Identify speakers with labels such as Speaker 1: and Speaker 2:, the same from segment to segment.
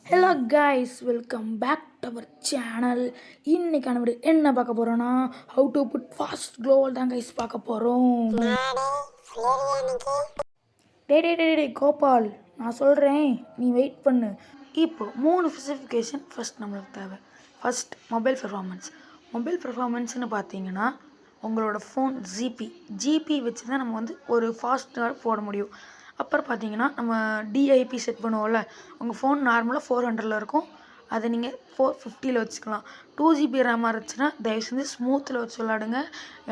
Speaker 1: Hello guys, welcome back to our channel. இன்னைக்கான video என்ன பார்க்க போகிறோன்னா, how to put fast gloo wall தான் கைஸ் பார்க்க போகிறோம். டே கோபால், நான் சொல்கிறேன், நீ வெயிட் பண்ணு. இப்போ 3 ஸ்பெசிஃபிகேஷன் ஃபஸ்ட் நம்மளுக்கு தேவை. ஃபஸ்ட் மொபைல் பெர்ஃபார்மன்ஸ்னு பார்த்தீங்கன்னா, உங்களோட ஃபோன் ஜிபி வச்சு தான் நம்ம ஒரு ஃபாஸ்ட்டாக போட முடியும். அப்புறம் பார்த்தீங்கன்னா, நம்ம டிஐபி செட் பண்ணுவோம்ல, உங்கள் ஃபோன் நார்மலாக 400 இருக்கும், அதை நீங்கள் 450 வச்சுக்கலாம். 2GB ரேமாக இருந்துச்சுன்னா தயவு செஞ்சு ஸ்மூத்தில் வச்சு விளாடுங்க,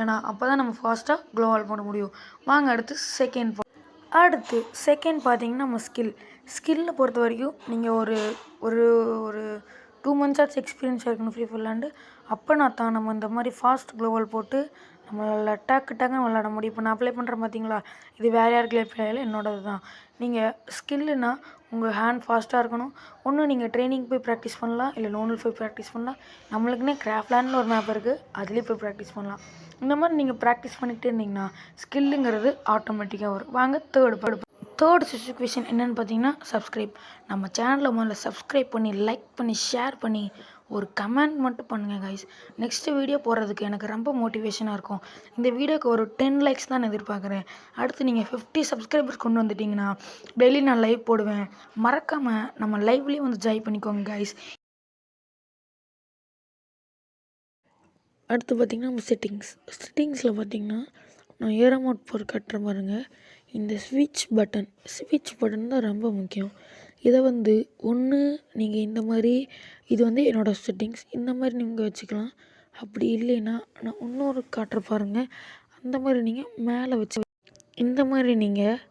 Speaker 1: ஏன்னா அப்போ தான் நம்ம ஃபாஸ்ட்டாக க்ளோவால் போட முடியும். வாங்க அடுத்து செகண்ட் பார்த்தீங்கன்னா, நம்ம ஸ்கில்லை பொறுத்த வரைக்கும் நீங்கள் ஒரு ஒரு ஒரு 2 months எக்ஸ்பீரியன்ஸாக இருக்கணும் ஃப்ரீ ஃபயர் விளாண்டு. அப்போ நான் தான் நம்ம இந்த மாதிரி ஃபாஸ்ட் க்ளோவல் போட்டு நம்மளால் டக்குன்னு விளாட முடியும். இப்போ நான் அப்ளை பண்ணுறேன் பார்த்தீங்களா, இது வேறு யாருக்கு அப்ளை இல்லை, என்னோடது தான். நீங்கள் ஸ்கில்லுனா உங்கள் ஹேண்ட் ஃபாஸ்ட்டாக இருக்கணும். ஒன்று நீங்கள் ட்ரைனிங் போய் ப்ராக்டிஸ் பண்ணலாம், இல்லை லோனில் போய் ப்ராக்டிஸ் பண்ணலாம். நம்மளுக்குன்னே கிராஃப்ட்லேண்ட்னு ஒரு மேப் இருக்குது, அதுலேயே போய் ப்ராக்டிஸ் பண்ணலாம். இந்த மாதிரி நீங்கள் ப்ராக்டிஸ் பண்ணிக்கிட்டே இருந்தீங்கன்னா ஸ்கில்லுங்கிறது ஆட்டோமேட்டிக்காக வரும். வாங்க தேர்ட் ஸ்பெசிஃபிகேஷன் என்னென்னு பார்த்தீங்கன்னா, நம்ம சேனலில் முதல்ல சப்ஸ்கிரைப் பண்ணி, லைக் பண்ணி, ஷேர் பண்ணி, ஒரு கமெண்ட் மட்டும் பண்ணுங்கள் கைஸ். நெக்ஸ்ட் வீடியோ போடுறதுக்கு எனக்கு ரொம்ப மோட்டிவேஷனாக இருக்கும். இந்த வீடியோக்கு ஒரு 10 likes தான் எதிர்பார்க்குறேன். அடுத்து நீங்கள் 50 subscribers கொண்டு வந்துட்டிங்கன்னா டெய்லி நான் லைவ் போடுவேன். மறக்காமல் நம்ம லைவ்லேயும் ஜாயின் பண்ணிக்கோங்க கைஸ். அடுத்து பார்த்திங்கன்னா, நம்ம செட்டிங்ஸில் பார்த்திங்கன்னா, நான் ஏரோமோட் போர் கட்டுற பாருங்க. இந்த ஸ்விட்ச் பட்டன் தான் ரொம்ப முக்கியம். இதை ஒன்று நீங்கள் இந்த மாதிரி, இது என்னோடய செட்டிங்ஸ், இந்த மாதிரி நீங்கள் வச்சுக்கலாம். அப்படி இல்லைன்னா நான் இன்னொரு காட்டுற பாருங்கள், அந்த மாதிரி நீங்கள் மேலே இந்த மாதிரி நீங்கள்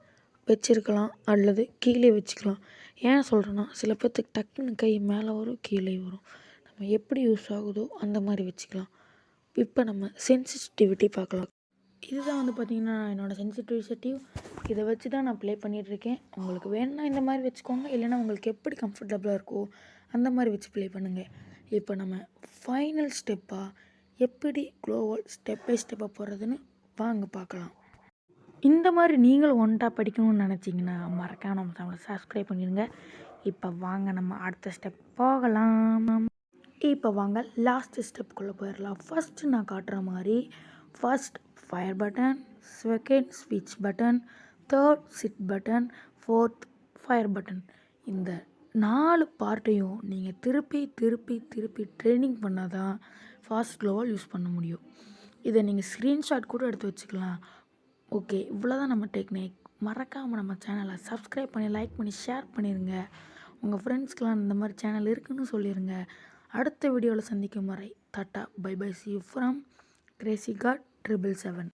Speaker 1: வச்சுருக்கலாம், அல்லது கீழே வச்சுக்கலாம். ஏன் சொல்கிறேன்னா, சில பேர்த்துக்கு டக்குன்னு கை மேலே வரும், கீழே வரும். நம்ம எப்படி யூஸ் ஆகுதோ அந்த மாதிரி வச்சுக்கலாம். இப்போ நம்ம சென்சிட்டிவிட்டி பார்க்கலாம். இதுதான் பார்த்திங்கன்னா என்னோடய சென்சிட்டிவ். இதை வச்சு தான் நான் ப்ளே பண்ணிகிட்ருக்கேன். உங்களுக்கு வேணும்னா இந்த மாதிரி வச்சுக்கோங்க, இல்லைன்னா உங்களுக்கு எப்படி கம்ஃபர்டபுளாக இருக்கோ அந்த மாதிரி வச்சு ப்ளே பண்ணுங்கள். இப்போ நம்ம ஃபைனல் ஸ்டெப்பாக எப்படி க்ளோவல் ஸ்டெப் பை ஸ்டெப்பாக போடுறதுன்னு வாங்க பார்க்கலாம். இந்த மாதிரி நீங்களும் ஒன்றாக படிக்கணும்னு நினச்சிங்கன்னா மறக்காம நம்ம சேனலை சப்ஸ்கிரைப் பண்ணிடுங்க. இப்போ வாங்க நம்ம அடுத்த ஸ்டெப் போகலாம். இப்போ வாங்க லாஸ்ட் ஸ்டெப்புக்குள்ளே போயிடலாம். ஃபஸ்ட்டு நான் காட்டுற மாதிரி ஃபர்ஸ்ட் ஃபயர் பட்டன், செகண்ட் ஸ்விட்ச் button, third sit button, fourth fire button. இந்த 4 பார்ட்டையும் நீங்கள் திருப்பி ட்ரைனிங் பண்ணால் தான் ஃபாஸ்ட் க்ளோவல் யூஸ் பண்ண முடியும். இதை நீங்கள் ஸ்க்ரீன்ஷாட் கூட எடுத்து வச்சுக்கலாம். ஓகே, இவ்வளோதான் நம்ம டெக்னிக். மறக்காமல் நம்ம சேனலை சப்ஸ்கிரைப் பண்ணி, லைக் பண்ணி, ஷேர் பண்ணிடுங்க. உங்கள் ஃப்ரெண்ட்ஸ்க்கெலாம் இந்த மாதிரி சேனல் இருக்குதுன்னு சொல்லிடுங்க. அடுத்த வீடியோவில் சந்திக்கும் வரை டாட்டா, bye bye, see you from Crazy God 777.